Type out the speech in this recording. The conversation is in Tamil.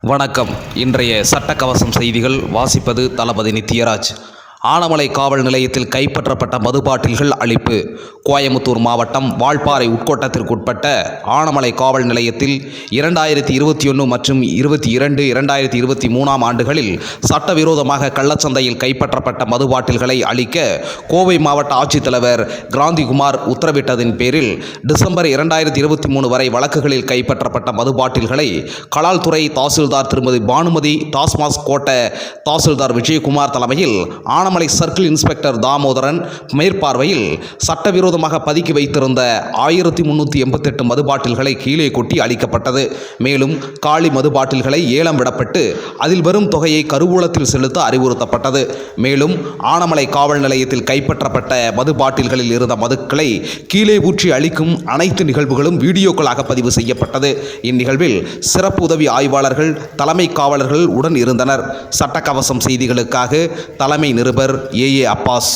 வணக்கம். இன்றைய சட்டக்கவசம் செய்திகள் வாசிப்பது தளபதி நித்யராஜ். ஆனமலை காவல் நிலையத்தில் கைப்பற்றப்பட்ட மதுபாட்டில்கள் அளிப்பு. கோயமுத்தூர் மாவட்டம் வால்பாறை உட்கோட்டத்திற்குட்பட்ட ஆனமலை காவல் நிலையத்தில் 2021 மற்றும் 2023 ஆண்டுகளில் சட்டவிரோதமாக கள்ளச்சந்தையில் கைப்பற்றப்பட்ட மதுபாட்டில்களை அளிக்க கோவை மாவட்ட ஆட்சித்தலைவர் கிராந்திகுமார் உத்தரவிட்டதின் பேரில் டிசம்பர் 2023 வரை வழக்குகளில் கைப்பற்றப்பட்ட மதுபாட்டில்களை கலால்துறை தாசில்தார் திருமதி பானுமதி, டாஸ்மாக் கோட்ட தாசில்தார் விஜயகுமார் தலைமையில் ஆனமலை சர்க்கிள் இன்ஸ்பெக்டர் தாமோதரன் மேற்பார்வையில் சட்டவிரோதமாக பதுக்கி வைத்திருந்த 1388 மதுபாட்டில்களை கீழே கொட்டி அளிக்கப்பட்டது. மேலும் காலி மதுபாட்டில்களை ஏலம் விடப்பட்டு அதில் வரும் தொகையை கருவூலத்தில் செலுத்த அறிவுறுத்தப்பட்டது. மேலும் ஆனமலை காவல் நிலையத்தில் கைப்பற்றப்பட்ட மதுபாட்டில்களில் இருந்த மதுக்களை கீழே ஊற்றி அளிக்கும் அனைத்து நிகழ்வுகளும் வீடியோக்களாக பதிவு செய்யப்பட்டது. இந்நிகழ்வில் சிறப்பு உதவி ஆய்வாளர்கள், தலைமை காவலர்கள் உடன் இருந்தனர். சட்டக்கவசம் செய்திகளுக்காக தலைமை நிருபர் ஏ. அப்பாஸ்.